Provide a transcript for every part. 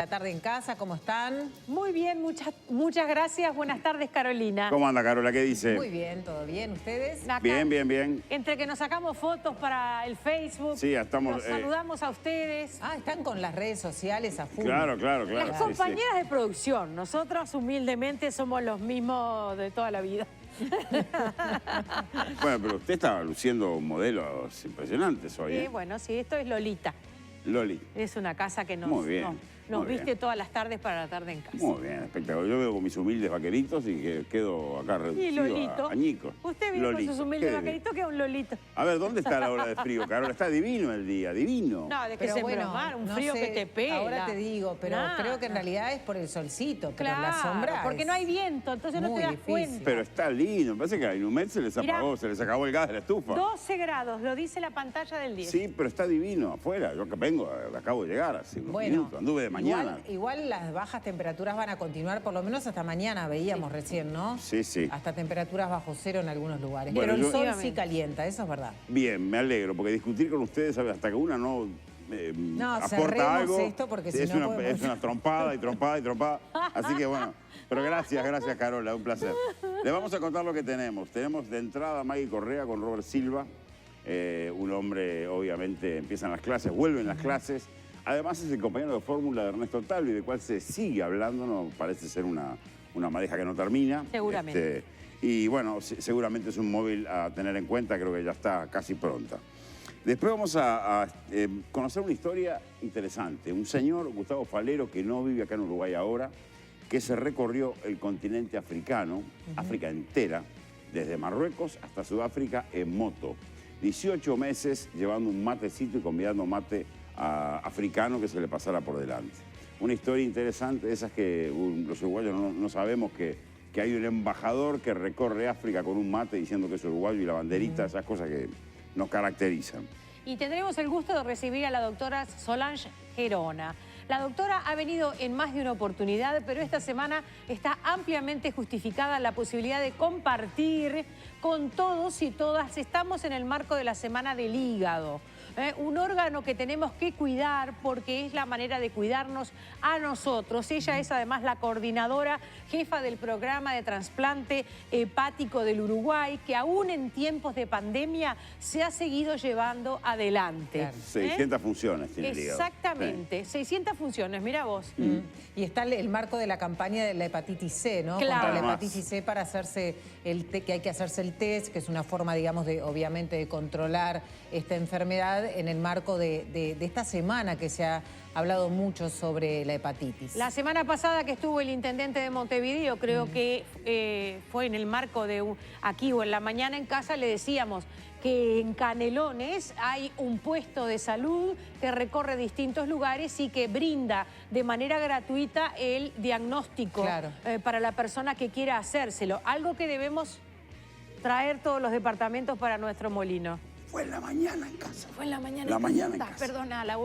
La tarde en casa, ¿cómo están? Muy bien, muchas gracias. Buenas tardes, Carolina. ¿Cómo anda, Carola? ¿Qué dice? Muy bien, ¿todo bien? ¿Ustedes? Acá, Bien. Entre que nos sacamos fotos para el Facebook, Sí, estamos... los saludamos a ustedes. Ah, están con las redes sociales a full. Claro. Las compañeras de producción, nosotros humildemente somos los mismos de toda la vida. Bueno, pero usted estaba luciendo modelos impresionantes hoy, ¿eh? Bueno, sí, esto es Lolita. Loli. Es una casa que nos viste bien. todas las tardes para la tarde en casa. Muy bien, espectacular. Yo veo con mis humildes vaqueritos y que quedo acá Y reducido Lolito. a añicos. Usted viene con sus humildes vaqueritos, que es un Lolito. A ver, ¿dónde está la hora de frío, Carola? Está divino el día, divino. No, de que Pero se bueno, bromar, un no frío sé, que te pela. Ahora te digo, pero creo que en realidad es por el solcito, pero Claro, la sombra porque es no hay viento, entonces no muy te das difícil. cuenta. Pero está lindo. Me parece que a Inumet se les Mirá. apagó, se les acabó el gas de la estufa. 12 grados, lo dice la pantalla del 10. Sí, pero está divino afuera. Yo que vengo, acabo de llegar hace unos minutos. Anduve de mañana. Igual las bajas temperaturas van a continuar por lo menos hasta mañana, veíamos recién, ¿no? Sí. Hasta temperaturas bajo cero en algunos lugares. Bueno, pero el sol Efectivamente. sí calienta, eso es verdad. Bien, me alegro, porque discutir con ustedes, ¿sabe? Hasta que una no No, cerremos aporta algo, esto porque si es, no una, podemos- es una trompada y trompada. Así que bueno, pero gracias Carola, un placer. Le vamos a contar lo que tenemos. Tenemos de entrada a Maggie Correa con Robert Silva, un hombre, obviamente, empiezan las clases, vuelven las clases. Además es el compañero de fórmula de Ernesto Talvi, de cual se sigue hablando, no parece ser una madeja que no termina. Seguramente. Y bueno, seguramente es un móvil a tener en cuenta, creo que ya está casi pronta. Después vamos a conocer una historia interesante. Un señor, Gustavo Falero, que no vive acá en Uruguay ahora, que se recorrió el continente africano, África entera, desde Marruecos hasta Sudáfrica en moto. 18 meses llevando un matecito y convidando mate a africano que se le pasara por delante. Una historia interesante, esas que los uruguayos no sabemos que hay un embajador que recorre África con un mate diciendo que es uruguayo y la banderita, esas cosas que nos caracterizan. Y tendremos el gusto de recibir a la doctora Solange Gerona. La doctora ha venido en más de una oportunidad, pero esta semana está ampliamente justificada la posibilidad de compartir con todos y todas. Estamos en el marco de la Semana del Hígado. Un órgano que tenemos que cuidar porque es la manera de cuidarnos a nosotros. Ella es además la coordinadora jefa del programa de trasplante hepático del Uruguay, que aún en tiempos de pandemia se ha seguido llevando adelante. Claro. 600 funciones tiene el hígado. Exactamente, Sí. 600 funciones, mira vos. Y está el marco de la campaña de la hepatitis C, ¿no? Claro. Contra la Además. hepatitis C para hacerse que hay que hacerse el test, que es una forma, digamos, obviamente de controlar esta enfermedad en el marco de esta semana que se ha hablado mucho sobre la hepatitis. La semana pasada que estuvo el intendente de Montevideo, creo que fue en el marco de aquí o en la mañana en casa, le decíamos que en Canelones hay un puesto de salud que recorre distintos lugares y que brinda de manera gratuita el diagnóstico para la persona que quiera hacérselo. Algo que debemos traer todos los departamentos para nuestro molino. Fue en la mañana en casa. Fue en la mañana. La mañana en casa. Perdónala,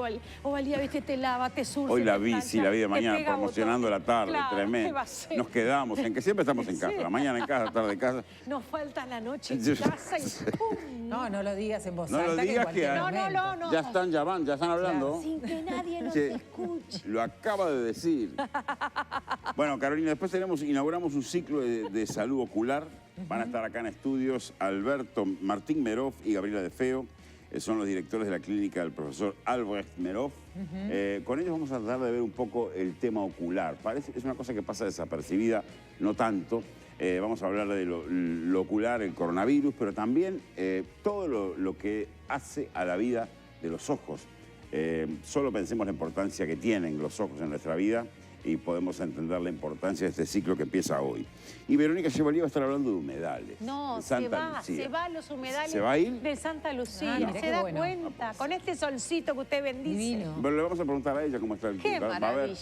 Ovalía, viste, te lava, te surce. Hoy la te vi, plancha, sí, la vi de te mañana, pega promocionando botón. la tarde, Claro, ¿qué tremendo. va a ser? Nos quedamos, en que siempre estamos en casa, Sí. la mañana en casa, tarde en casa. Nos falta la noche Yo- en casa y ¡pum! No lo digas en voz No lo alta, digas en cualquier que- momento. No. Ya están llamando, ya están hablando. Sin que nadie nos Sí. escuche. Lo acaba de decir. Bueno, Carolina, después inauguramos un ciclo de salud ocular. Van a estar acá en estudios Alberto Martín Meroff y Gabriela De Feo. Son los directores de la clínica del profesor Albrecht Meroff. Con ellos vamos a tratar de ver un poco el tema ocular. Es una cosa que pasa desapercibida, no tanto. Vamos a hablar de lo ocular, el coronavirus, pero también todo lo que hace a la vida de los ojos. Solo pensemos la importancia que tienen los ojos en nuestra vida y podemos entender la importancia de este ciclo que empieza hoy. Y Verónica Chevalier va a estar hablando de humedales. No, de se Santa va Lucía. a los humedales ¿Se va a ir? de Santa Lucía. mirá ¿Se qué da bueno. cuenta? Con este solcito que usted bendice. Divino. Pero le vamos a preguntar a ella cómo está el Qué va a ver. maravilla.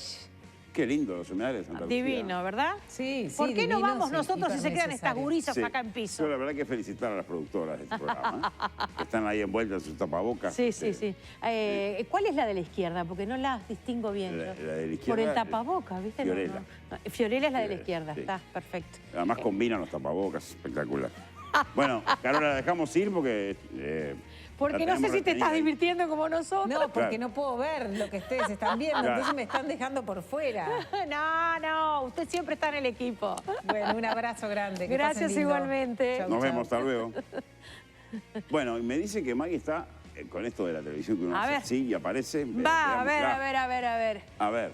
Qué lindo los humedales de Santa Lucía. Divino, ¿verdad? Sí, sí, ¿Por qué no divino, vamos sí, nosotros y se quedan estas hipernecesario. gurisas Sí. acá en piso? Yo la verdad hay que felicitar a las productoras de este programa, que están ahí envueltas en sus tapabocas. Sí. ¿Cuál es la de la izquierda? Porque no las distingo bien. La yo. de la izquierda, Por el tapabocas, ¿viste? Fiorella. No. Fiorella es la de la Sí. izquierda, está perfecto. Además combinan los tapabocas, espectacular. Bueno, Carola, la dejamos ir porque Porque La no sé si te tenemos estás retenida ahí. divirtiendo como nosotros. No, porque Claro. no puedo ver lo que ustedes están viendo, Claro. entonces me están dejando por fuera. No, usted siempre está en el equipo. Bueno, un abrazo grande. que Gracias pasen lindo. igualmente. Chau, Nos chau. vemos, hasta luego. Bueno, y me dice que Maggie está con esto de la televisión que uno A hace ver. así y aparece. Va, a ver, Veámosla. a ver, a ver, a ver. A ver.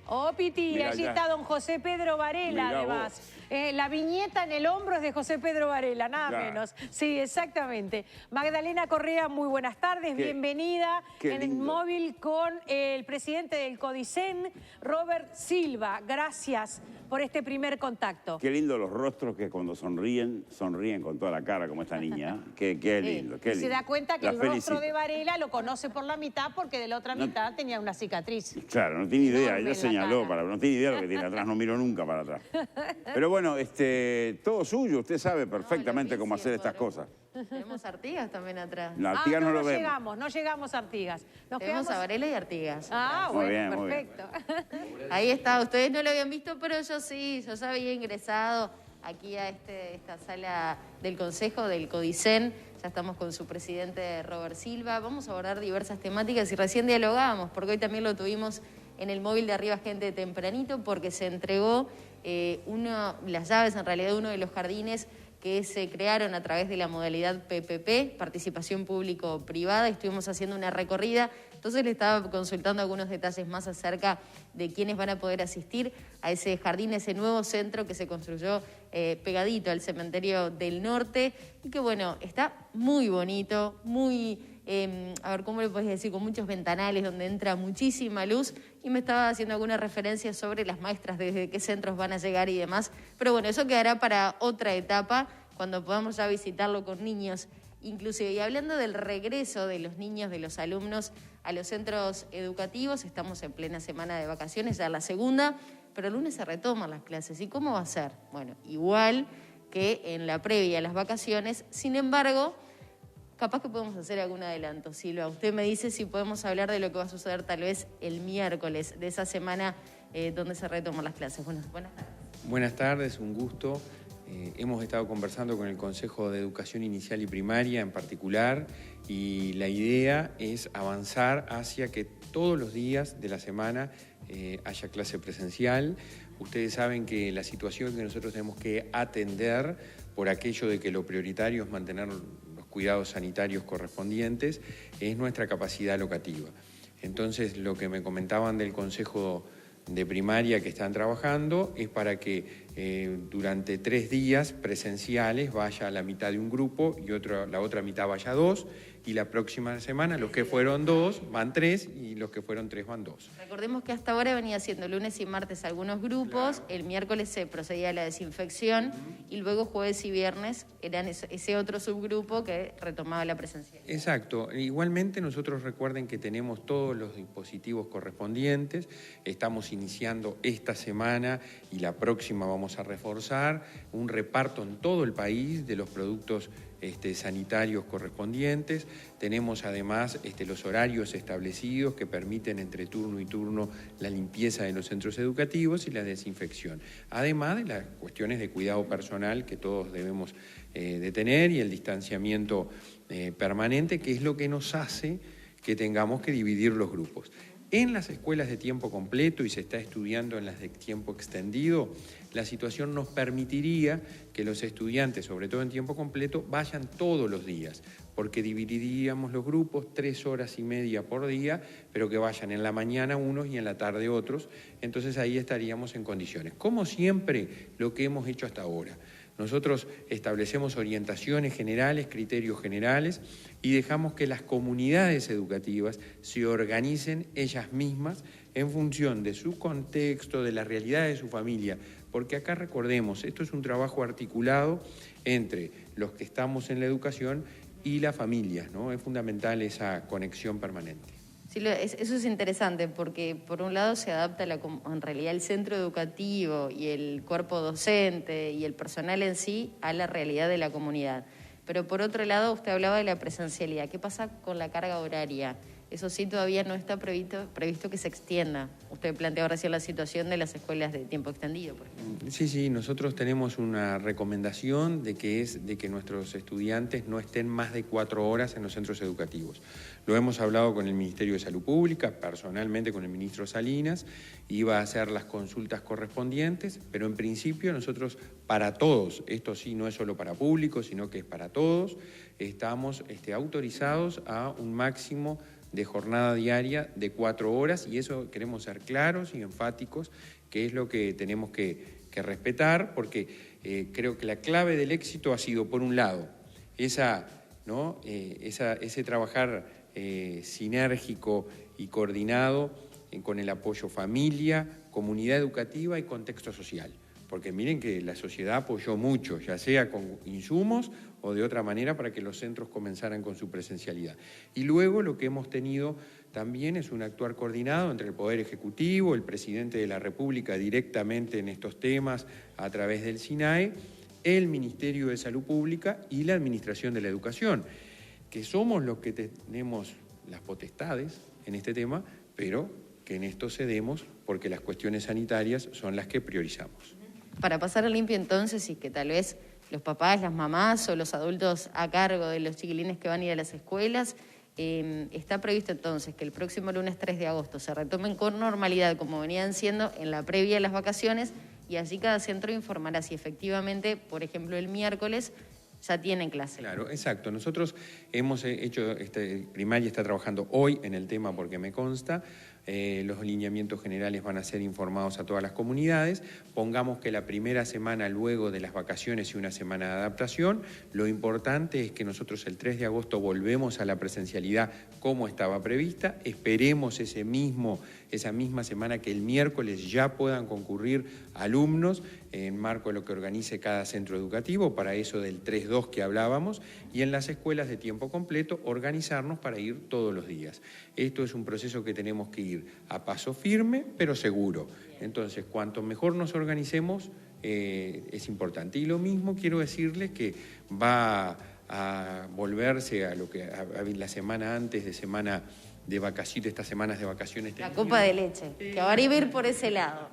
Oh, Piti, Mirá, allí ya. está don José Pedro Varela, Mirá además. vos. La viñeta en el hombro es de José Pedro Varela, nada Claro. menos. Sí, exactamente. Magdalena Correa, muy buenas tardes, bienvenida qué en el lindo. móvil con el presidente del CODICEN, Robert Silva. Gracias por este primer contacto. Qué lindo los rostros que cuando sonríen con toda la cara como esta niña. Qué lindo, qué Y lindo. se da cuenta que La el rostro felicito. de Varela lo conoce por la mitad porque de la otra mitad tenía una cicatriz. Claro, no tiene idea, Enorme ella la señaló, cara. no tiene idea de lo que tiene atrás, no miro nunca para atrás. Pero bueno, todo suyo, usted sabe perfectamente No, lo cómo vi hacer estas siempre. cosas. Tenemos Artigas también atrás. La Artigas no lo vemos. No llegamos a Artigas. Nos Tenemos quedamos... a Varela y Artigas. Ah, Muy bueno, bien, muy bien. perfecto. Ahí está, ustedes no lo habían visto, pero yo sí, yo ya había ingresado aquí a esta sala del Consejo del CODICEN. Ya estamos con su presidente Robert Silva. Vamos a abordar diversas temáticas y recién dialogábamos, porque hoy también lo tuvimos en el móvil de Arriba Gente tempranito, porque se entregó las llaves, en realidad, de uno de los jardines que se crearon a través de la modalidad PPP, participación público-privada, y estuvimos haciendo una recorrida. Entonces le estaba consultando algunos detalles más acerca de quiénes van a poder asistir a ese jardín, ese nuevo centro que se construyó pegadito al cementerio del norte, y que bueno, está muy bonito, muy, a ver, ¿cómo le podés decir? Con muchos ventanales donde entra muchísima luz, y me estaba haciendo algunas referencias sobre las maestras, desde qué centros van a llegar y demás. Pero bueno, eso quedará para otra etapa, cuando podamos ya visitarlo con niños inclusive. Y hablando del regreso de los niños, de los alumnos a los centros educativos, estamos en plena semana de vacaciones, ya la segunda, pero el lunes se retoman las clases. ¿Y cómo va a ser? Bueno, igual que en la previa a las vacaciones. Sin embargo, capaz que podemos hacer algún adelanto. Silva, usted me dice si podemos hablar de lo que va a suceder tal vez el miércoles de esa semana donde se retoman las clases. Buenas tardes. Buenas tardes, un gusto. Hemos estado conversando con el Consejo de Educación Inicial y Primaria en particular, y la idea es avanzar hacia que todos los días de la semana haya clase presencial. Ustedes saben que la situación que nosotros tenemos que atender, por aquello de que lo prioritario es mantener los cuidados sanitarios correspondientes, es nuestra capacidad locativa. Entonces, lo que me comentaban del Consejo de Primaria que están trabajando es para que durante 3 días presenciales vaya la mitad de un grupo y la otra mitad vaya 2, y la próxima semana los que fueron 2 van 3 y los que fueron 3 van 2. Recordemos que hasta ahora venía haciendo lunes y martes algunos grupos, el miércoles se procedía a la desinfección y luego jueves y viernes eran ese otro subgrupo que retomaba la presencialidad. Exacto. Igualmente nosotros recuerden que tenemos todos los dispositivos correspondientes, estamos iniciando esta semana y la próxima vamos a reforzar un reparto en todo el país de los productos sanitarios correspondientes. Tenemos además los horarios establecidos que permiten entre turno y turno la limpieza de los centros educativos y la desinfección, además de las cuestiones de cuidado personal que todos debemos de tener, y el distanciamiento permanente, que es lo que nos hace que tengamos que dividir los grupos. En las escuelas de tiempo completo, y se está estudiando en las de tiempo extendido, la situación nos permitiría que los estudiantes, sobre todo en tiempo completo, vayan todos los días, porque dividiríamos los grupos 3 horas y media por día, pero que vayan en la mañana unos y en la tarde otros. Entonces ahí estaríamos en condiciones. Como siempre, lo que hemos hecho hasta ahora. Nosotros establecemos orientaciones generales, criterios generales, y dejamos que las comunidades educativas se organicen ellas mismas en función de su contexto, de la realidad de su familia, porque acá recordemos, esto es un trabajo articulado entre los que estamos en la educación y las familias, ¿no? Es fundamental esa conexión permanente. Sí, eso es interesante porque por un lado se adapta en realidad el centro educativo y el cuerpo docente y el personal en sí a la realidad de la comunidad. Pero por otro lado usted hablaba de la presencialidad. ¿Qué pasa con la carga horaria? Eso sí, todavía no está previsto que se extienda. Usted planteó recién la situación de las escuelas de tiempo extendido, por ejemplo. Sí, nosotros tenemos una recomendación de que nuestros estudiantes no estén más de 4 horas en los centros educativos. Lo hemos hablado con el Ministerio de Salud Pública, personalmente con el ministro Salinas, iba a hacer las consultas correspondientes, pero en principio nosotros para todos, esto sí no es solo para públicos, sino que es para todos, estamos autorizados a un máximo de jornada diaria de 4 horas, y eso queremos ser claros y enfáticos, que es lo que tenemos que respetar, porque creo que la clave del éxito ha sido, por un lado, ese trabajar sinérgico y coordinado con el apoyo familia, comunidad educativa y contexto social. Porque miren que la sociedad apoyó mucho, ya sea con insumos o de otra manera, para que los centros comenzaran con su presencialidad. Y luego lo que hemos tenido también es un actuar coordinado entre el Poder Ejecutivo, el Presidente de la República directamente en estos temas a través del SINAE, el Ministerio de Salud Pública y la Administración de la Educación, que somos los que tenemos las potestades en este tema, pero que en esto cedemos porque las cuestiones sanitarias son las que priorizamos. Para pasar a limpio entonces, y que tal vez los papás, las mamás o los adultos a cargo de los chiquilines que van a ir a las escuelas, está previsto entonces que el próximo lunes 3 de agosto se retomen con normalidad como venían siendo en la previa de las vacaciones, y allí cada centro informará si efectivamente, por ejemplo, el miércoles ya tienen clase. Claro, exacto. Nosotros hemos hecho, Primaria está trabajando hoy en el tema porque me consta. Los lineamientos generales van a ser informados a todas las comunidades. Pongamos que la primera semana luego de las vacaciones y una semana de adaptación, lo importante es que nosotros el 3 de agosto volvemos a la presencialidad como estaba prevista. Esperemos esa misma semana que el miércoles ya puedan concurrir alumnos en marco de lo que organice cada centro educativo, para eso del 3-2 que hablábamos, y en las escuelas de tiempo completo organizarnos para ir todos los días. Esto es un proceso que tenemos que ir a paso firme, pero seguro. Entonces, cuanto mejor nos organicemos, es importante. Y lo mismo quiero decirles que va a volverse a lo que la semana antes de semana de vacaciones, estas semanas de vacaciones. La copa de leche, que ahora iba a ir por ese lado.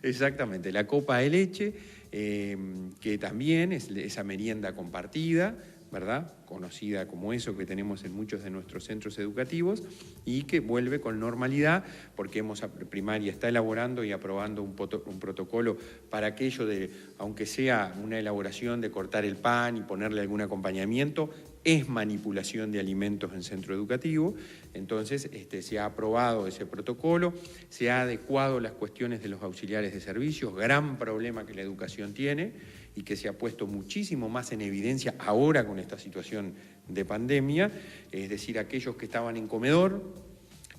Exactamente, la copa de leche, que también es esa merienda compartida, ¿verdad?, conocida como eso que tenemos en muchos de nuestros centros educativos, y que vuelve con normalidad, porque Primaria está elaborando y aprobando un protocolo para aquello de, aunque sea una elaboración de cortar el pan y ponerle algún acompañamiento, es manipulación de alimentos en centro educativo. Entonces se ha aprobado ese protocolo, se ha adecuado las cuestiones de los auxiliares de servicios, gran problema que la educación tiene y que se ha puesto muchísimo más en evidencia ahora con esta situación de pandemia, es decir, aquellos que estaban en comedor,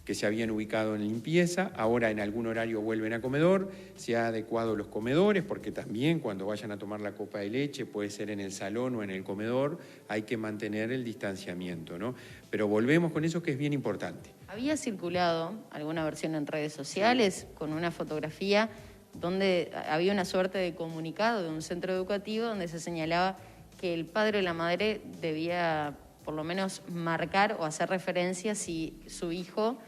que se habían ubicado en limpieza, ahora en algún horario vuelven a comedor, se ha adecuado los comedores, porque también cuando vayan a tomar la copa de leche, puede ser en el salón o en el comedor, hay que mantener el distanciamiento, ¿no? Pero volvemos con eso, que es bien importante. Había circulado alguna versión en redes sociales con una fotografía donde había una suerte de comunicado de un centro educativo donde se señalaba que el padre o la madre debía por lo menos marcar o hacer referencia si su hijo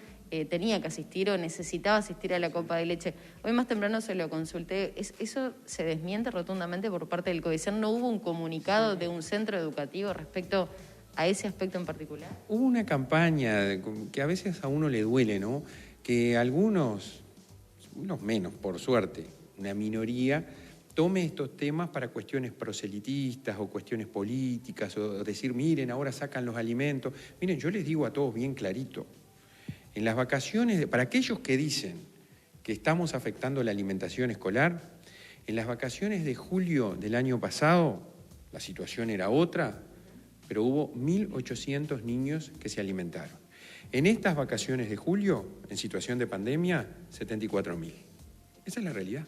tenía que asistir o necesitaba asistir a la copa de leche. Hoy más temprano se lo consulté. ¿Eso se desmiente rotundamente por parte del CODICEN? ¿No hubo un comunicado de un centro educativo respecto a ese aspecto en particular? Hubo una campaña que a veces a uno le duele, ¿no? Que algunos, unos menos, por suerte, una minoría, tome estos temas para cuestiones proselitistas o cuestiones políticas, o decir, miren, ahora sacan los alimentos. Miren, yo les digo a todos bien clarito, en las vacaciones, para aquellos que dicen que estamos afectando la alimentación escolar, en las vacaciones de julio del año pasado, la situación era otra, pero hubo 1.800 niños que se alimentaron. En estas vacaciones de julio, en situación de pandemia, 74.000. Esa es la realidad.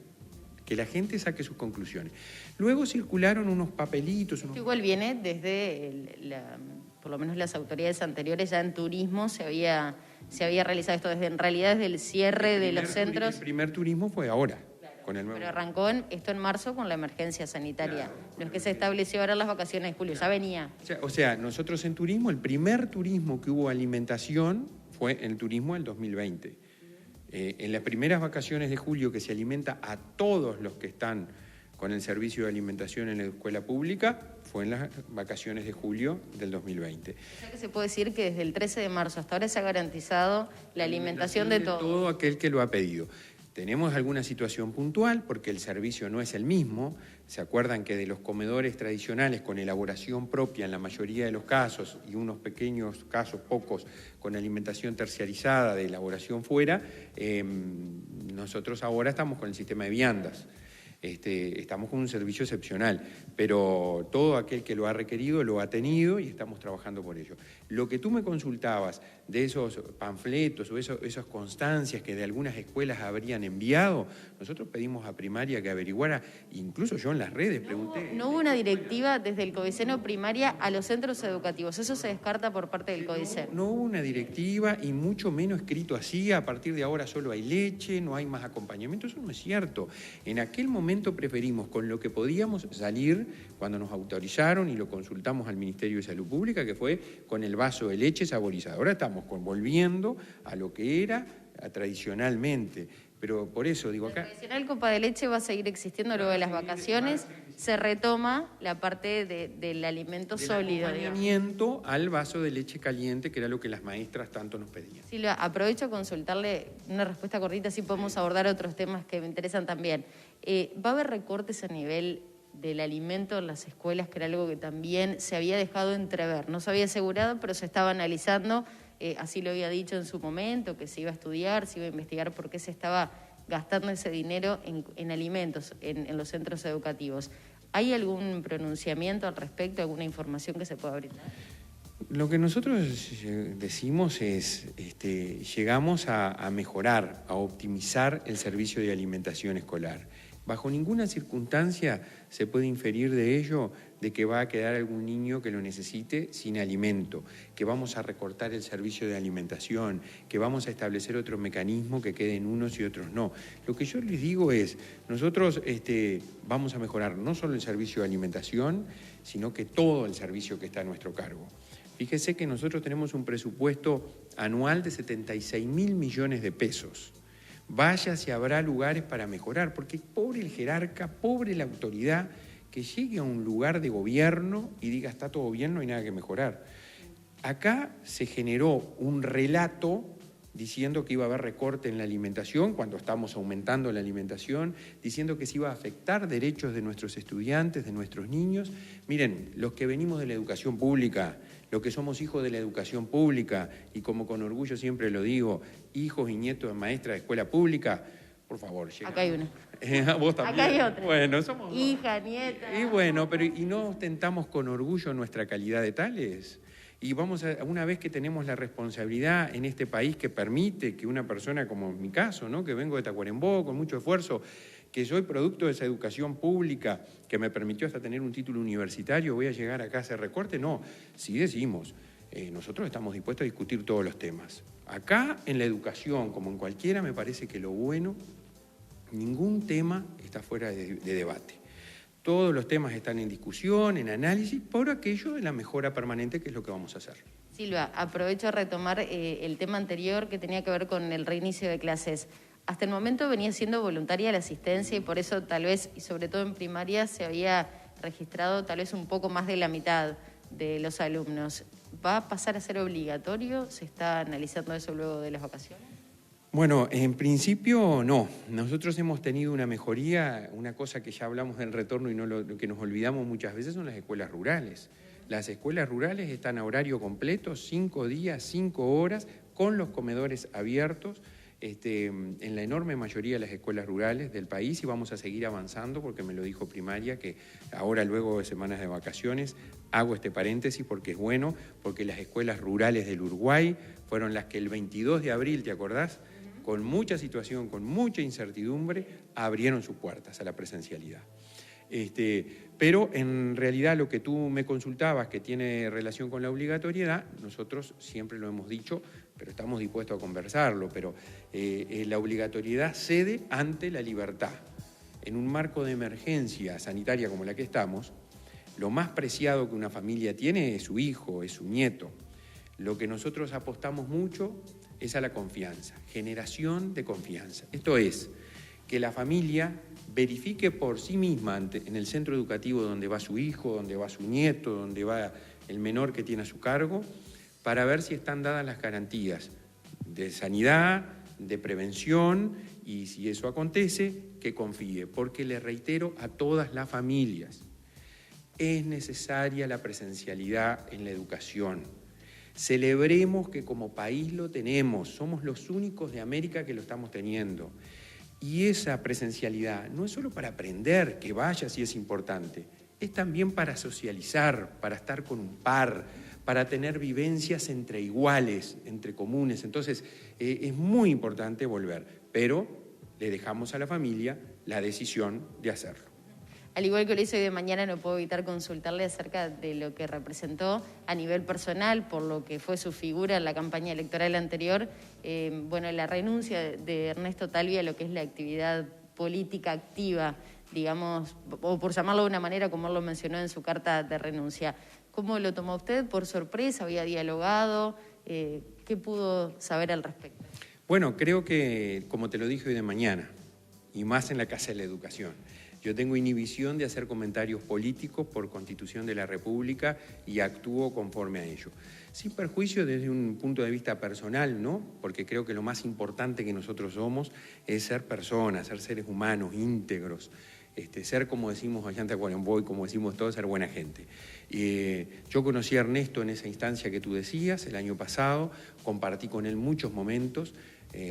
Que la gente saque sus conclusiones. Luego circularon unos papelitos. Esto igual viene desde, por lo menos las autoridades anteriores, ya en turismo se había realizado esto, en realidad desde el cierre de los centros. El primer turismo fue ahora. Con el nuevo. Pero arrancó esto en marzo con la emergencia sanitaria. Claro. No es que se estableció ahora en las vacaciones de julio, ya venía. O sea, nosotros en turismo, el primer turismo que hubo alimentación fue en el turismo del 2020. En las primeras vacaciones de julio, que se alimenta a todos los que están con el servicio de alimentación en la escuela pública, fue en las vacaciones de julio del 2020. O sea que se puede decir que desde el 13 de marzo hasta ahora se ha garantizado la alimentación de todos. Todo aquel que lo ha pedido. Tenemos alguna situación puntual porque el servicio no es el mismo. ¿Se acuerdan que de los comedores tradicionales con elaboración propia en la mayoría de los casos y unos pequeños casos, pocos, con alimentación terciarizada de elaboración fuera, nosotros ahora estamos con el sistema de viandas? Estamos con un servicio excepcional, pero todo aquel que lo ha requerido lo ha tenido y estamos trabajando por ello. Lo que tú me consultabas de esos panfletos o esas constancias que de algunas escuelas habrían enviado, nosotros pedimos a primaria que averiguara, incluso yo en las redes pregunté. No hubo una directiva desde el CODICEN primaria a los centros educativos, eso se descarta por parte del CODICEN. No hubo una directiva y mucho menos escrito así, a partir de ahora solo hay leche, no hay más acompañamiento, eso no es cierto. En aquel momento preferimos con lo que podíamos salir cuando nos autorizaron y lo consultamos al Ministerio de Salud Pública, que fue con el vaso de leche saborizada. Ahora estamos volviendo a lo que era tradicionalmente, pero por eso digo acá... La tradicional copa de leche va a seguir existiendo luego de las vacaciones, se retoma la parte del alimento sólido. Acompañamiento al vaso de leche caliente, que era lo que las maestras tanto nos pedían. Silvia, aprovecho a consultarle una respuesta cortita, así podemos abordar otros temas que me interesan también. ¿Va a haber recortes a nivel del alimento en las escuelas, que era algo que también se había dejado entrever? No se había asegurado, pero se estaba analizando, así lo había dicho en su momento, que se iba a estudiar, se iba a investigar por qué se estaba gastando ese dinero en alimentos en los centros educativos. ¿Hay algún pronunciamiento al respecto, alguna información que se pueda brindar? Lo que nosotros decimos es, llegamos a mejorar, a optimizar el servicio de alimentación escolar. Bajo ninguna circunstancia se puede inferir de ello de que va a quedar algún niño que lo necesite sin alimento, que vamos a recortar el servicio de alimentación, que vamos a establecer otro mecanismo que queden unos y otros no. Lo que yo les digo es, nosotros vamos a mejorar no solo el servicio de alimentación, sino que todo el servicio que está a nuestro cargo. Fíjese que nosotros tenemos un presupuesto anual de 76.000 millones de pesos. Vaya si habrá lugares para mejorar, porque pobre el jerarca, pobre la autoridad, que llegue a un lugar de gobierno y diga está todo bien, no hay nada que mejorar. Acá se generó un relato diciendo que iba a haber recorte en la alimentación, cuando estamos aumentando la alimentación, diciendo que se iba a afectar derechos de nuestros estudiantes, de nuestros niños. Miren, los que venimos de la educación pública, los que somos hijos de la educación pública, y como con orgullo siempre lo digo, hijos y nietos de maestras de escuela pública, por favor, llegamos. Acá hay una. Vos también. Acá hay otra. Bueno, somos hija, nieta. Y bueno, pero ¿y no ostentamos con orgullo nuestra calidad de tales? Y una vez que tenemos la responsabilidad en este país que permite que una persona como en mi caso, ¿no?, que vengo de Tacuarembó con mucho esfuerzo, que soy producto de esa educación pública que me permitió hasta tener un título universitario, voy a llegar acá a hacer recorte. No, sí decimos, nosotros estamos dispuestos a discutir todos los temas. Acá en la educación, como en cualquiera, me parece que lo bueno, ningún tema está fuera de debate. Todos los temas están en discusión, en análisis, por aquello de la mejora permanente, que es lo que vamos a hacer. Silvia, aprovecho a retomar el tema anterior que tenía que ver con el reinicio de clases. Hasta el momento venía siendo voluntaria la asistencia y por eso tal vez, y sobre todo en primaria, se había registrado tal vez un poco más de la mitad de los alumnos. ¿Va a pasar a ser obligatorio? ¿Se está analizando eso luego de las vacaciones? Bueno, en principio no. Nosotros hemos tenido una mejoría, una cosa que ya hablamos del retorno y no lo que nos olvidamos muchas veces son las escuelas rurales. Las escuelas rurales están a horario completo, 5 días, 5 horas, con los comedores abiertos, en la enorme mayoría de las escuelas rurales del país, y vamos a seguir avanzando porque me lo dijo primaria, que ahora luego de semanas de vacaciones hago este paréntesis porque es bueno, porque las escuelas rurales del Uruguay fueron las que el 22 de abril, ¿te acordás?, con mucha situación, con mucha incertidumbre, abrieron sus puertas a la presencialidad. Pero en realidad lo que tú me consultabas, que tiene relación con la obligatoriedad, nosotros siempre lo hemos dicho, pero estamos dispuestos a conversarlo, pero la obligatoriedad cede ante la libertad. En un marco de emergencia sanitaria como la que estamos, lo más preciado que una familia tiene es su hijo, es su nieto. Lo que nosotros apostamos mucho es a la confianza, generación de confianza. Esto es, que la familia verifique por sí misma en el centro educativo donde va su hijo, donde va su nieto, donde va el menor que tiene a su cargo, para ver si están dadas las garantías de sanidad, de prevención, y si eso acontece, que confíe, porque le reitero a todas las familias, es necesaria la presencialidad en la educación. Celebremos que como país lo tenemos, somos los únicos de América que lo estamos teniendo. Y esa presencialidad no es solo para aprender, que vaya si es importante, es también para socializar, para estar con un par, para tener vivencias entre iguales, entre comunes. Entonces, es muy importante volver, pero le dejamos a la familia la decisión de hacerlo. Al igual que lo hizo hoy de mañana, no puedo evitar consultarle acerca de lo que representó a nivel personal, por lo que fue su figura en la campaña electoral anterior, bueno, la renuncia de Ernesto Talvi a lo que es la actividad política activa, digamos, o por llamarlo de una manera como él lo mencionó en su carta de renuncia. ¿Cómo lo tomó usted? ¿Por sorpresa? ¿Había dialogado? ¿Qué pudo saber al respecto? Bueno, creo que, como te lo dije hoy de mañana, y más en la Casa de la Educación, yo tengo inhibición de hacer comentarios políticos por Constitución de la República y actúo conforme a ello. Sin perjuicio desde un punto de vista personal, ¿no? Porque creo que lo más importante que nosotros somos es ser personas, ser seres humanos, íntegros, ser, como decimos allá en Tacuarembó y como decimos todos, ser buena gente. Yo conocí a Ernesto en esa instancia que tú decías, el año pasado, compartí con él muchos momentos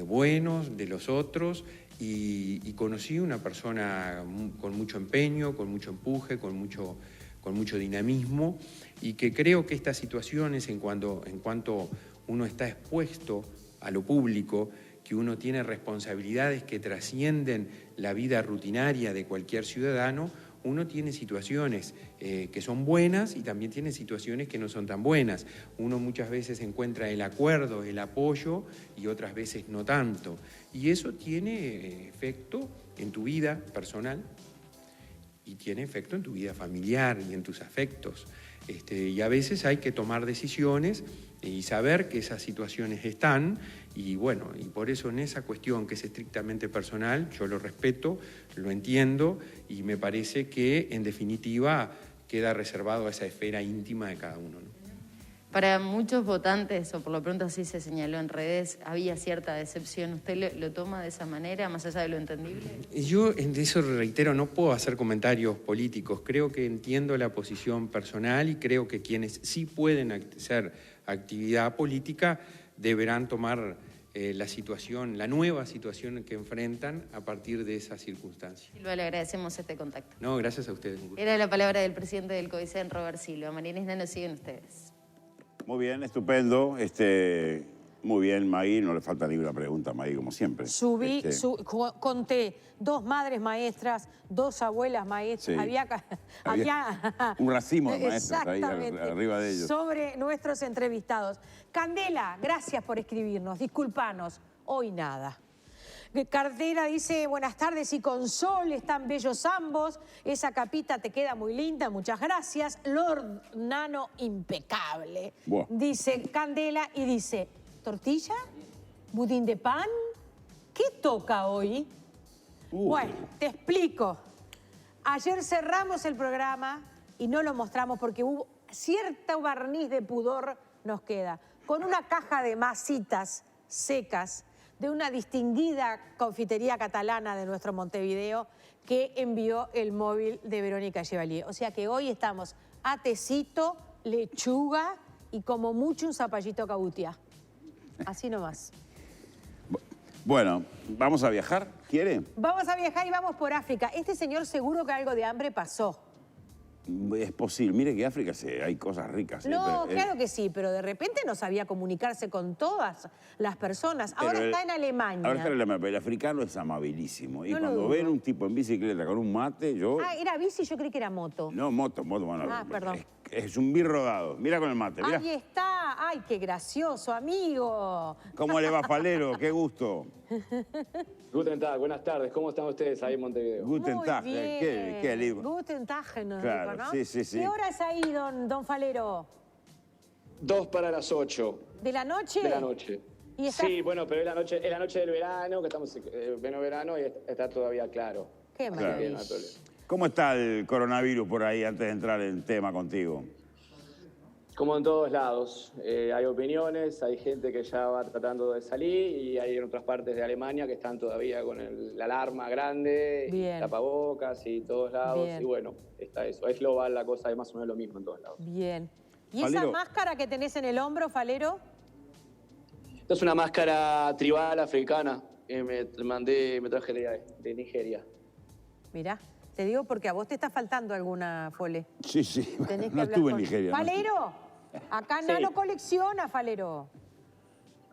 buenos de los otros, y conocí una persona con mucho empeño, con mucho empuje, con mucho dinamismo, y que creo que estas situaciones, en cuanto uno está expuesto a lo público, que uno tiene responsabilidades que trascienden la vida rutinaria de cualquier ciudadano, uno tiene situaciones que son buenas y también tiene situaciones que no son tan buenas. Uno muchas veces encuentra el acuerdo, el apoyo, y otras veces no tanto. Y eso tiene efecto en tu vida personal y tiene efecto en tu vida familiar y en tus afectos. Y a veces hay que tomar decisiones y saber que esas situaciones están, y bueno, y por eso en esa cuestión que es estrictamente personal, yo lo respeto, lo entiendo, y me parece que en definitiva queda reservado a esa esfera íntima de cada uno, ¿no? Para muchos votantes, o por lo pronto así se señaló en redes, había cierta decepción. ¿Usted lo toma de esa manera, más allá de lo entendible? Yo, de eso reitero, no puedo hacer comentarios políticos. Creo que entiendo la posición personal y creo que quienes sí pueden hacer actividad política deberán tomar la nueva situación que enfrentan a partir de esas circunstancias. Silva, le agradecemos este contacto. No, gracias a ustedes. Era la palabra del presidente del CODICEN, Robert Silva. María Inés, nos siguen ustedes. Muy bien, estupendo. Muy bien, Magui, no le falta ni una pregunta, Magui, como siempre. Conté 2 madres maestras, 2 abuelas maestras, Sí. había un racimo de maestras ahí arriba de ellos. Sobre nuestros entrevistados. Candela, gracias por escribirnos, discúlpanos, hoy nada. Cardera dice, buenas tardes y con sol, están bellos ambos, esa capita te queda muy linda, muchas gracias. Lord Nano, impecable, Buah. dice Candela, y dice, ¿tortilla? ¿Budín de pan? ¿Qué toca hoy? Bueno, te explico. Ayer cerramos el programa y no lo mostramos porque hubo cierto barniz de pudor nos queda, con una caja de masitas secas de una distinguida confitería catalana de nuestro Montevideo que envió el móvil de Verónica Chevalier. O sea que hoy estamos a tecito, lechuga y como mucho un zapallito cabutia. Así nomás. Bueno, ¿vamos a viajar? ¿Quiere? Vamos a viajar y vamos por África. Este señor seguro que algo de hambre pasó. Es posible. Mire que en África hay cosas ricas. No, claro que sí, pero de repente no sabía comunicarse con todas las personas. Ahora está en Alemania. Ahora está en Alemania, pero el africano es amabilísimo. Y No lo cuando dudo. ven un tipo en bicicleta con un mate, yo... Ah, era bici, yo creí que era moto. No, moto, bueno. Ah, perdón. Es un bir rodado. Mira con el mate, mira. Ahí está. Ay, qué gracioso, amigo. ¿Cómo le va, Falero? Qué gusto. Guten Tag, buenas tardes. ¿Cómo están ustedes ahí en Montevideo? Guten Muy Tag. bien. Qué lindo. Guten Tag, nos Claro, dijo, ¿no? sí. ¿Qué hora es ahí, don Falero? 2 para las 8 ¿De la noche? de la noche. Y está... Sí, bueno, pero es la noche del verano, que estamos en pleno verano y está todavía claro. Qué Claro. maravilla. No hay problema. ¿Cómo está el coronavirus por ahí antes de entrar en tema contigo? Como en todos lados, hay opiniones, hay gente que ya va tratando de salir y hay en otras partes de Alemania que están todavía con la alarma grande, Bien. tapabocas y todos lados. Bien. Y bueno, está eso. Es global la cosa, es más o menos lo mismo en todos lados. Bien. ¿Y Falero. esa máscara que tenés en el hombro, Falero? Esta es una máscara tribal africana que me traje de Nigeria. Mirá, te digo porque a vos te está faltando alguna, Fole. Sí, sí. Tenés que No hablar estuve en con- Nigeria. no estuve. Falero, acá Sí. Nano colecciona, Falero.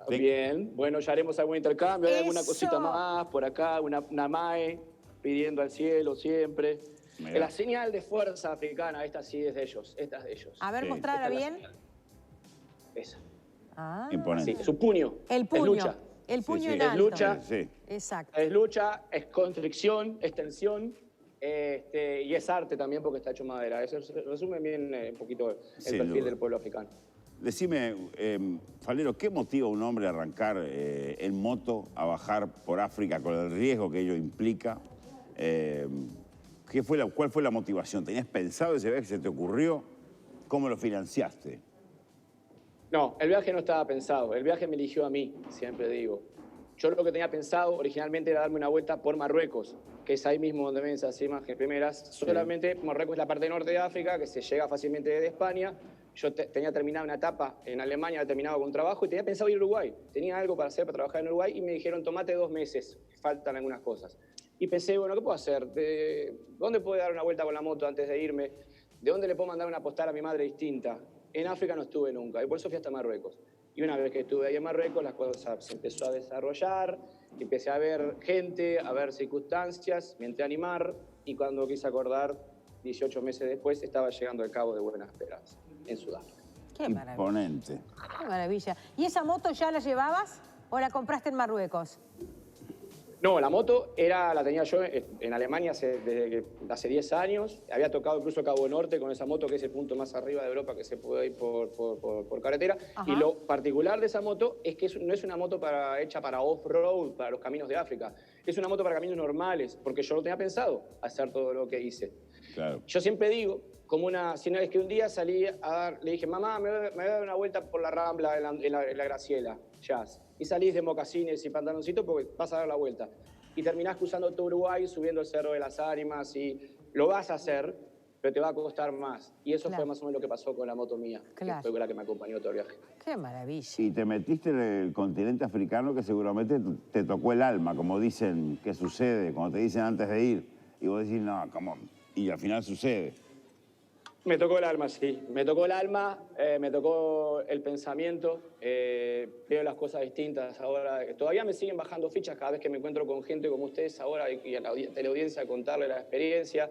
Sí. Bien, bueno, ya haremos algún intercambio, hay alguna Eso. cosita más por acá, una MAE pidiendo al cielo siempre. Mirá. La señal de fuerza africana, esta sí es de ellos, esta es de ellos. A ver, Sí. mostrala Esta es la bien. señal. Esa. Ah, Imponente. Sí, su puño. el puño. Es lucha. El Sí, puño sí. en Es alto. lucha. Sí. Exacto. Es lucha, es constricción, es tensión. Y es arte también porque está hecho en madera. Eso resume bien un poquito el Sin perfil duda. del pueblo africano. Decime, Falero, ¿qué motiva a un hombre a arrancar en moto, a bajar por África con el riesgo que ello implica? ¿Cuál fue la motivación? ¿Tenías pensado ese viaje? ¿Se te ocurrió? ¿Cómo lo financiaste? No, el viaje no estaba pensado. El viaje me eligió a mí, siempre digo. Yo lo que tenía pensado originalmente era darme una vuelta por Marruecos, que es ahí mismo donde ven esas imágenes primeras. Solamente Marruecos es la parte norte de África, que se llega fácilmente desde España. Yo tenía terminado una etapa en Alemania, había terminado con un trabajo y tenía pensado ir a Uruguay. Tenía algo para hacer, para trabajar en Uruguay y me dijeron, tomate 2 meses, faltan algunas cosas. Y pensé, bueno, ¿qué puedo hacer? ¿Dónde puedo dar una vuelta con la moto antes de irme? ¿De dónde le puedo mandar una postal a mi madre distinta? En África no estuve nunca y por eso fui hasta Marruecos. Y una vez que estuve ahí en Marruecos, las cosas se empezó a desarrollar, empecé a ver gente, a ver circunstancias, me entré a animar y cuando quise acordar, 18 meses después, estaba llegando al Cabo de Buena Esperanza, en Sudáfrica. Qué maravilla. Imponente. Qué maravilla. ¿Y esa moto ya la llevabas o la compraste en Marruecos? No, la moto la tenía yo en Alemania desde hace 10 años. Había tocado incluso Cabo Norte con esa moto, que es el punto más arriba de Europa que se puede ir por carretera. Ajá. Y lo particular de esa moto es que no es una moto hecha para off-road, para los caminos de África. Es una moto para caminos normales, porque yo no tenía pensado hacer todo lo que hice. Claro. Yo siempre digo, si no es que un día salí le dije, mamá, me voy a dar una vuelta por la Rambla en la Graciela, jazz. Y salís de mocasines y pantaloncitos porque vas a dar la vuelta. Y terminás cruzando todo Uruguay, subiendo el Cerro de las Ánimas y lo vas a hacer, pero te va a costar más. Y eso Claro. fue más o menos lo que pasó con la moto mía, Claro. que fue la que me acompañó todo el viaje. Qué maravilla. Y te metiste en el continente africano que seguramente te tocó el alma, como dicen que sucede, cuando te dicen antes de ir. Y vos decís, no, ¿cómo? Y al final sucede. Me tocó el alma, sí. Me tocó el alma, me tocó el pensamiento. Veo las cosas distintas ahora. Todavía me siguen bajando fichas cada vez que me encuentro con gente como ustedes ahora y a la teleaudiencia contarle la experiencia.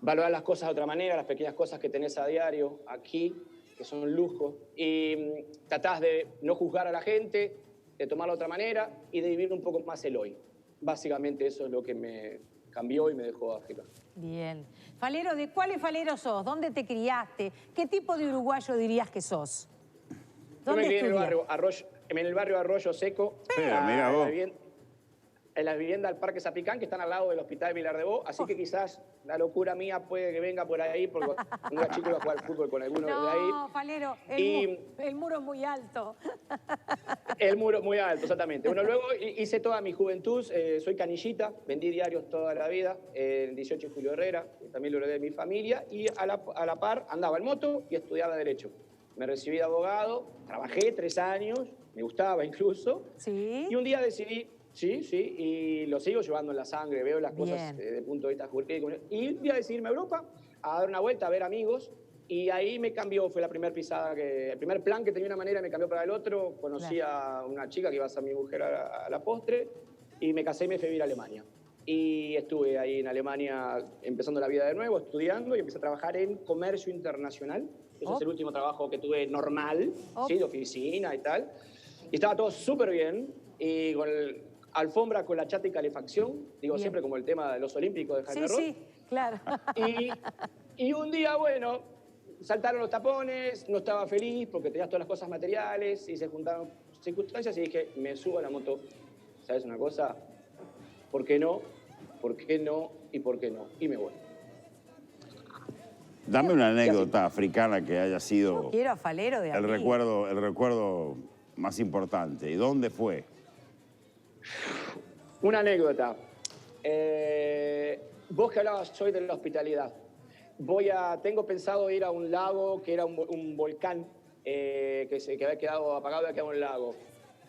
Valorar las cosas de otra manera, las pequeñas cosas que tenés a diario aquí, que son un lujo. Y tratás de no juzgar a la gente, de tomarlo de otra manera y de vivir un poco más el hoy. Básicamente eso es lo que me cambió y me dejó África. Bien. Falero, ¿de cuáles Falero sos? ¿Dónde te criaste? ¿Qué tipo de uruguayo dirías que sos? Yo me crié en el estudias? barrio Arroyo Seco, Pero, mira vos. en la vivienda del Parque Zapicán, que están al lado del Hospital Vilar de Bo, así que quizás la locura mía puede que venga por ahí, porque cuando era chico iba a jugar al fútbol con alguno de ahí. No, Falero, Y- el muro es muy alto. El muro muy alto, exactamente. Bueno, luego hice toda mi juventud, soy canillita, vendí diarios toda la vida, en 18 de Julio Herrera, que también lo heredé de mi familia, y a la par andaba en moto y estudiaba Derecho. Me recibí de abogado, trabajé 3 años, me gustaba incluso, ¿Sí? y un día decidí, sí, y lo sigo llevando en la sangre, veo las cosas Bien. desde el punto de vista jurídico, y un día decidí irme a Europa a dar una vuelta, a ver amigos, y ahí me cambió, fue la primera pisada, el primer plan que tenía una manera me cambió para el otro, conocí a una chica que iba a ser mi mujer a la postre, y me casé y me fui a vivir a Alemania. Y estuve ahí en Alemania empezando la vida de nuevo, estudiando, y empecé a trabajar en comercio internacional. Ese es el último trabajo que tuve normal, ¿sí? De oficina y tal. Y estaba todo súper bien, y con alfombra con la chata y calefacción, digo Bien. siempre como el tema de los olímpicos de Jaime Sí, Ross. sí, claro. Y un día, bueno, saltaron los tapones, no estaba feliz porque tenías todas las cosas materiales y se juntaron circunstancias y dije, me subo a la moto. ¿Sabes una cosa? ¿Por qué no? ¿Por qué no? ¿Y por qué no? Y me voy. Dame una anécdota africana que haya sido Quiero a Falero de el recuerdo más importante. ¿Y dónde fue? Una anécdota. Vos que hablabas hoy de la hospitalidad. Tengo pensado ir a un lago que era un volcán que había quedado apagado, había quedado en un lago.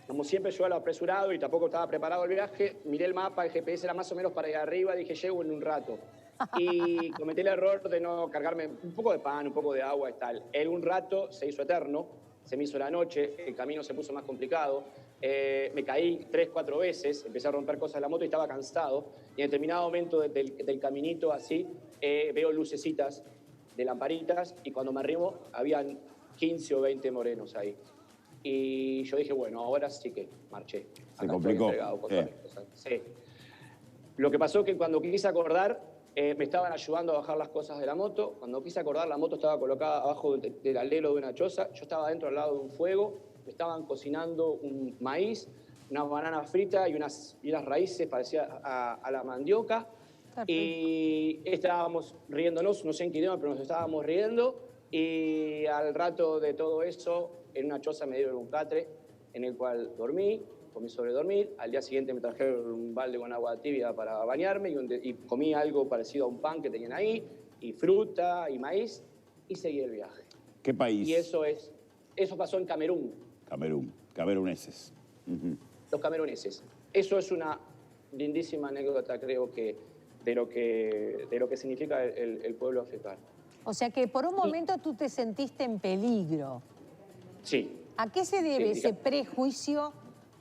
Como siempre, yo a lo apresurado y tampoco estaba preparado el viaje, miré el mapa, el GPS era más o menos para ir arriba, dije, llego en un rato. Y cometí el error de no cargarme un poco de pan, un poco de agua y tal. En un rato se hizo eterno, se me hizo la noche, el camino se puso más complicado. Me caí 3, 4 veces, empecé a romper cosas de la moto y estaba cansado. Y en determinado momento del caminito así, veo lucecitas de lamparitas y cuando me arrimo habían 15 o 20 morenos ahí. Y yo dije, bueno, ahora sí que marché. Se complicó. Sí. Lo que pasó es que cuando quise acordar, me estaban ayudando a bajar las cosas de la moto. Cuando quise acordar, la moto estaba colocada abajo del alero de una choza. Yo estaba dentro al lado de un fuego. Me estaban cocinando un maíz, una banana frita y unas raíces parecidas a la mandioca. Y estábamos riéndonos, no sé en qué idioma, pero nos estábamos riendo. Y al rato de todo eso, en una choza me dieron un catre en el cual dormí, comí sobre dormir. Al día siguiente me trajeron un balde con agua tibia para bañarme y comí algo parecido a un pan que tenían ahí, y fruta y maíz, y seguí el viaje. ¿Qué país? Y eso pasó en Camerún. Cameruneses. Los cameruneses. Eso es una lindísima anécdota, creo que, de lo que significa el pueblo africano. O sea que por un momento tú te sentiste en peligro. Sí. ¿A qué se debe ese prejuicio,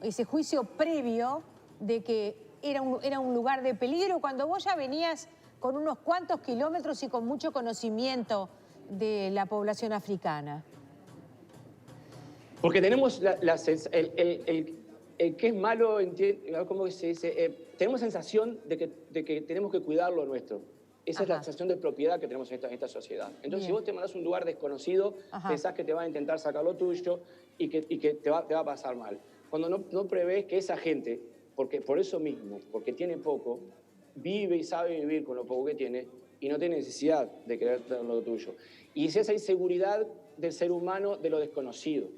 ese juicio previo de que era un lugar de peligro cuando vos ya venías con unos cuantos kilómetros y con mucho conocimiento de la población africana? Porque tenemos el que es malo, ¿cómo se dice? Tenemos sensación de que tenemos que cuidar lo nuestro. Esa es la sensación de propiedad que tenemos en esta sociedad. Entonces, si vos te mandás a un lugar desconocido, pensás que te van a intentar sacar lo tuyo y que te va a pasar mal. Cuando no prevés que esa gente, porque por eso mismo, porque tiene poco, vive y sabe vivir con lo poco que tiene y no tiene necesidad de querer tener lo tuyo. Y es esa inseguridad del ser humano de lo desconocido.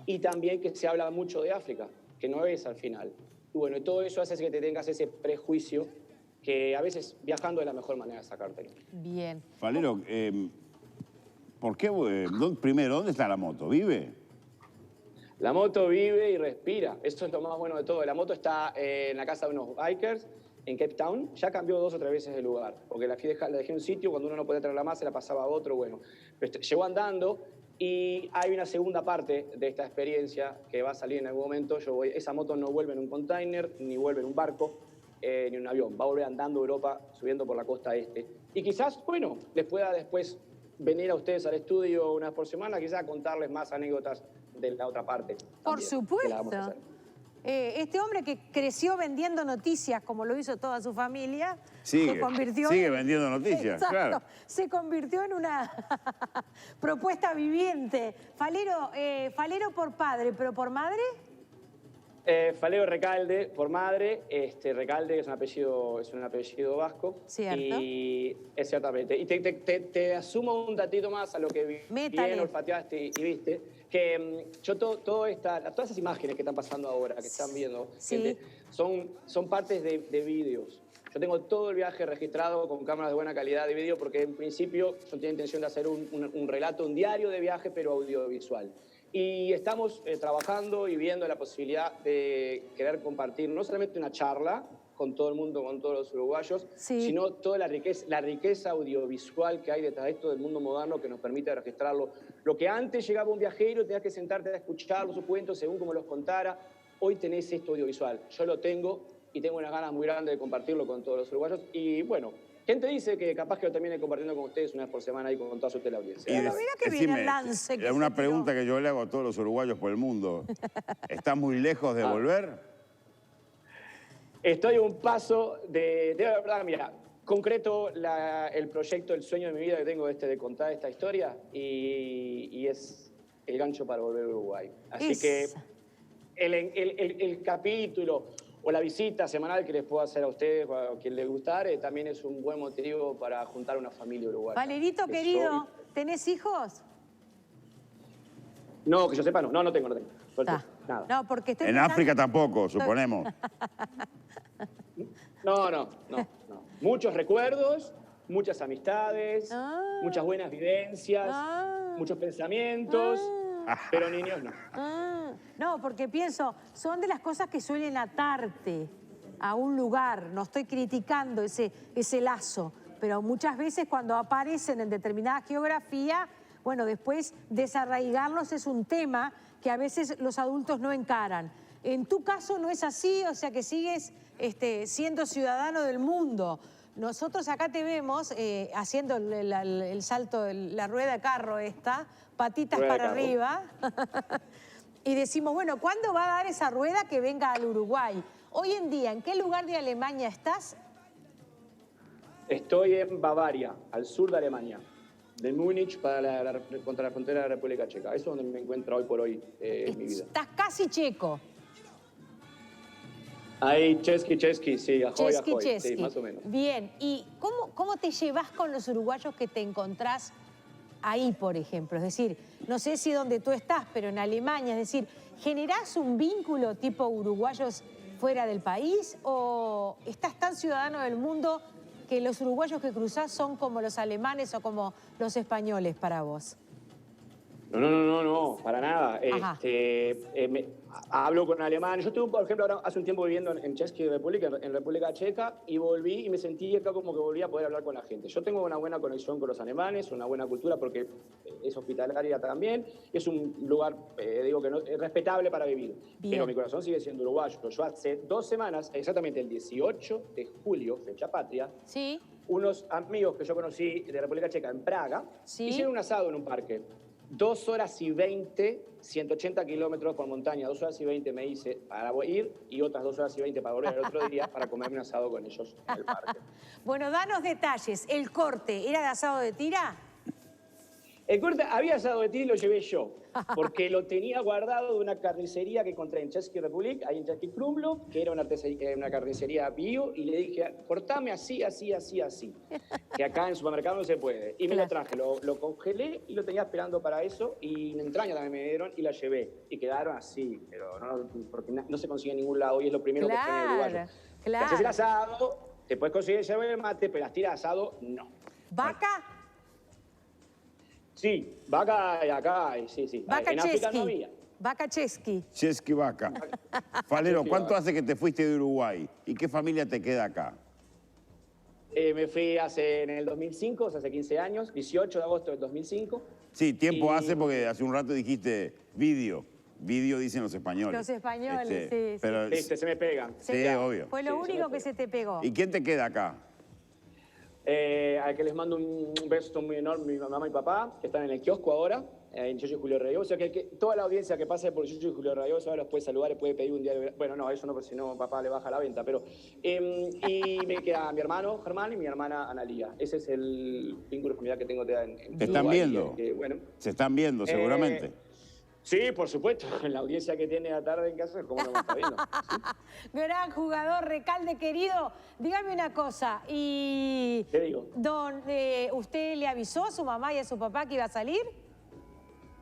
Y también que se habla mucho de África, que no es al final. Y bueno, y todo eso hace que te tengas ese prejuicio que a veces viajando es la mejor manera de sacártelo. Bien. Falero, ¿por qué? Primero, ¿dónde está la moto? ¿Vive? La moto vive y respira. Eso es lo más bueno de todo. La moto está en la casa de unos bikers en Cape Town. Ya cambió 2 o 3 veces de lugar, porque la dejé en un sitio, cuando uno no podía traerla más, se la pasaba a otro. Bueno, llegó andando y hay una segunda parte de esta experiencia que va a salir en algún momento. Esa moto no vuelve en un container, ni vuelve en un barco, ni en un avión. Va a volver andando Europa, subiendo por la costa este. Y quizás, bueno, les pueda después venir a ustedes al estudio una vez por semana, quizás contarles más anécdotas de la otra parte. Por también, supuesto. Este hombre que creció vendiendo noticias, como lo hizo toda su familia, se convirtió sigue vendiendo noticias, claro. Se convirtió en una propuesta viviente. Falero, por padre, pero por madre. Falero Recalde, por madre. Recalde es un apellido vasco. Cierto. Y es ciertamente. Y te asumo un datito más a lo que bien olfateaste y viste, que todas esas imágenes que están pasando ahora, que están viendo, gente, son partes de vídeos. Yo tengo todo el viaje registrado con cámaras de buena calidad de vídeo porque en principio yo tenía intención de hacer un relato, un diario de viaje, pero audiovisual. Y estamos trabajando y viendo la posibilidad de querer compartir no solamente una charla con todo el mundo, con todos los uruguayos, sino toda la riqueza audiovisual que hay detrás de esto del mundo moderno que nos permite registrarlo. Lo que antes llegaba un viajero, tenías que sentarte a escucharlo, sus cuentos, según como los contara. Hoy tenés esto audiovisual. Yo lo tengo y tengo unas ganas muy grandes de compartirlo con todos los uruguayos. Y bueno, ¿quién te dice que capaz que lo termine compartiendo con ustedes una vez por semana y con toda su teleaudiencia? Mira que viene el lance. Es una pregunta que yo le hago a todos los uruguayos por el mundo. ¿Estás muy lejos de volver? Estoy a un paso de verdad, mira, concreto el proyecto, el sueño de mi vida que tengo de contar esta historia y es el gancho para volver a Uruguay. Así que el capítulo o la visita semanal que les puedo hacer a ustedes, a quien les gustare, también es un buen motivo para juntar una familia uruguaya. Valerito, querido, ¿tenés hijos? No, que yo sepa, no. No tengo. Suerte, nada. No, porque En África tampoco, suponemos. No. Muchos recuerdos, muchas amistades, muchas buenas vivencias, muchos pensamientos, pero niños no. No, porque pienso, son de las cosas que suelen atarte a un lugar. No estoy criticando ese lazo, pero muchas veces cuando aparecen en determinada geografía, bueno, después desarraigarlos es un tema que a veces los adultos no encaran. En tu caso no es así, o sea que sigues siendo ciudadano del mundo. Nosotros acá te vemos haciendo el salto, la rueda de carro esta, patitas para arriba, y decimos, bueno, ¿cuándo va a dar esa rueda que venga al Uruguay? Hoy en día, ¿en qué lugar de Alemania estás? Estoy en Bavaria, al sur de Alemania, de Múnich contra la frontera de la República Checa. Eso es donde me encuentro hoy por hoy en mi vida. Estás casi checo. Ahí, Chesky, sí, ahoy, Chesky. sí, más o menos. Bien, ¿y cómo te llevas con los uruguayos que te encontrás ahí, por ejemplo? Es decir, no sé si donde tú estás, pero en Alemania, es decir, ¿generás un vínculo tipo uruguayos fuera del país o estás tan ciudadano del mundo que los uruguayos que cruzás son como los alemanes o como los españoles para vos? No, para nada. Hablo con alemán. Yo estuve, por ejemplo, ahora hace un tiempo viviendo en Chesky Republic, en República Checa, y volví y me sentí acá como que volví a poder hablar con la gente. Yo tengo una buena conexión con los alemanes, una buena cultura porque es hospitalaria también, es un lugar, digo que no, es respetable para vivir. Bien. Pero mi corazón sigue siendo uruguayo. Yo hace 2 semanas, exactamente el 18 de julio, fecha patria, Sí. unos amigos que yo conocí de República Checa en Praga, Sí. hicieron un asado en un parque. 2 horas y 20, 180 kilómetros por montaña, 2 horas y 20 me hice para ir y otras 2 horas y 20 para volver el otro día para comerme un asado con ellos en el parque. Bueno, danos detalles. ¿El corte era de asado de tira? El corte había asado de tira y lo llevé yo, porque lo tenía guardado de una carnicería que encontré en Chesky Republic, ahí en Chesky Krumlov, que era una carnicería bio, y le dije, cortame así, que acá en el supermercado no se puede. Y me lo traje, lo congelé y lo tenía esperando para eso, y en entraña también me dieron y la llevé. Y quedaron así, pero no, porque no se consigue en ningún lado y es lo primero que tiene el uruguayo. Te haces el asado, te puedes conseguir el mate, pero las tiras de asado, no. ¿Vaca? Sí, vaca acá, sí. Vaca en África no había. Vaca Chesky. Chesky Vaca. Falero, ¿cuánto hace que te fuiste de Uruguay? ¿Y qué familia te queda acá? Me fui en el 2005, o sea, hace 15 años, 18 de agosto del 2005. Sí, tiempo hace porque hace un rato dijiste vídeo. Vídeo dicen los españoles. Los españoles, sí. Pero, Se me pegan. Sí, obvio. Fue lo único que se te pegó. ¿Y quién te queda acá? Al que les mando un beso muy enorme, mi mamá y papá, que están en el kiosco ahora, en Yoyo y Julio Reyes. O sea, que toda la audiencia que pase por Yoyo y Julio Reyes ahora los puede saludar, les puede pedir un diario. Bueno, no, eso no, porque si no papá le baja la venta. Pero, y me queda mi hermano Germán y mi hermana Analía. Ese es el vínculo familiar que tengo en ¿Te están viendo? Bueno, Se están viendo, seguramente. sí, por supuesto. La audiencia que tiene a tarde en casa, ¿cómo no me está viendo? ¿Sí? Gran jugador, Recalde querido. Dígame una cosa, ¿y ¿Qué digo? usted le avisó a su mamá y a su papá que iba a salir?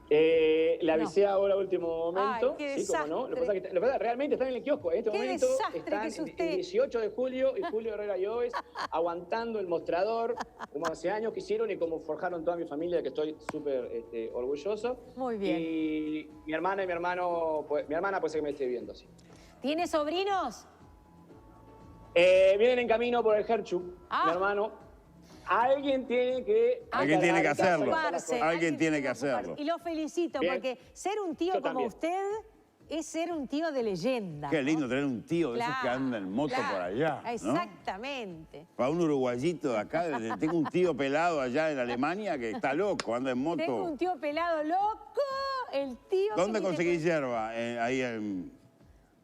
Le avisé ahora a último momento. Ay, qué sí, cómo no. Lo que pasa es que realmente están en el kiosco. En este Qué momento desastre están que es usted. el 18 de julio y Julio Herrera Lloves aguantando el mostrador, como hace años que hicieron y como forjaron toda mi familia, que estoy súper orgulloso. Muy bien. Y mi hermana y mi hermano, mi hermana puede ser que me esté viendo, sí. ¿Tiene sobrinos? Vienen en camino por el Herchu, mi hermano. Alguien tiene que hacerlo. Ocuparse, Alguien tiene que ocuparse. hacerlo. Y lo felicito, Bien. porque ser un tío Yo como también. usted es ser un tío de leyenda. Qué ¿no? lindo tener un tío de esos que Claro, anda en moto claro. por allá, ¿no? Exactamente. Para un uruguayito de acá, tengo un tío pelado allá en Alemania que está loco, anda en moto. Tengo un tío pelado loco, el tío... ¿Dónde que conseguís hierba? Ahí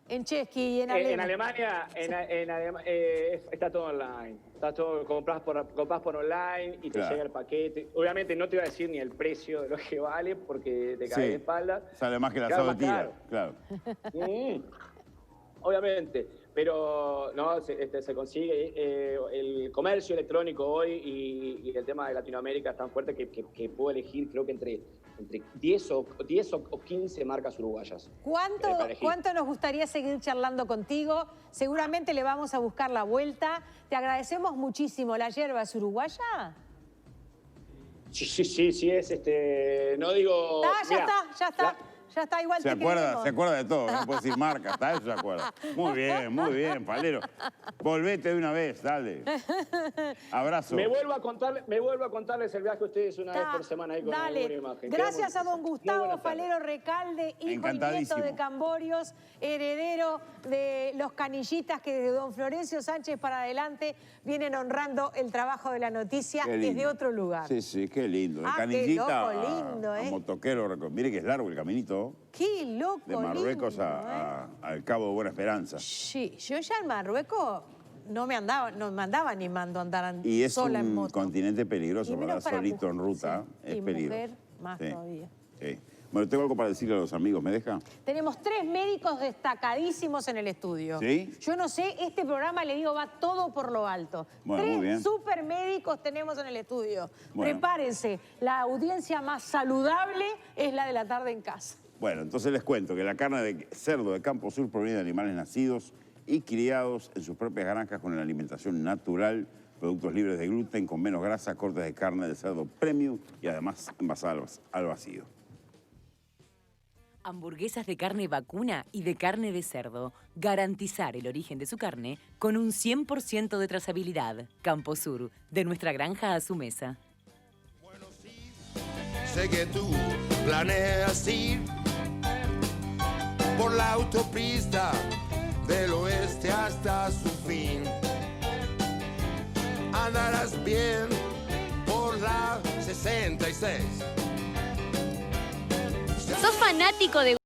En Chesky y en Alemania está todo online. Está todo, compras por online y te llega el paquete. Obviamente no te voy a decir ni el precio de lo que vale porque te cae de espalda. Sale más que el asado de tira, claro. Obviamente, pero no, se consigue. El comercio electrónico hoy y el tema de Latinoamérica es tan fuerte que puedo elegir, creo que entre 10 o 15 marcas uruguayas. ¿Cuánto nos gustaría seguir charlando contigo? Seguramente le vamos a buscar la vuelta. Te agradecemos muchísimo. ¿La yerba es uruguaya? Sí, es no digo... Ya está, igual se acuerda de todo, no puedo decir marca, hasta eso se acuerda. Muy bien, Falero. Volvete de una vez, dale. Abrazo. Me vuelvo a contarles el viaje a ustedes una vez por semana ahí con alguna imagen. Gracias a don Gustavo Falero Recalde, hijo y nieto de Camborios, heredero de los canillitas que desde don Florencio Sánchez para adelante vienen honrando el trabajo de la noticia desde otro lugar. Sí, qué lindo. De canillita qué loco, lindo, a motoquero. Mire que es largo el caminito. Qué loco, de Marruecos al Cabo de Buena Esperanza. Sí, yo ya en Marruecos no me andaba animando a andar y es sola en moto. Un continente peligroso, ¿verdad? Solito en ruta, es peligroso. Mujer, más todavía. Sí. Bueno, tengo algo para decirle a los amigos, ¿me deja? Tenemos 3 médicos destacadísimos en el estudio. ¿Sí? Yo no sé, este programa, le digo, va todo por lo alto. Bueno, 3 super médicos tenemos en el estudio. Bueno. Prepárense, la audiencia más saludable es la de la tarde en casa. Bueno, entonces les cuento que la carne de cerdo de Campo Sur proviene de animales nacidos y criados en sus propias granjas con la alimentación natural, productos libres de gluten, con menos grasa, cortes de carne de cerdo premium y además envasadas al vacío. Hamburguesas de carne vacuna y de carne de cerdo. Garantizar el origen de su carne con un 100% de trazabilidad. Campo Sur, de nuestra granja a su mesa. Bueno, sí, sé que tú planeas ir por la autopista del oeste hasta su fin. Andarás bien por la 66. ¿Sos fanático de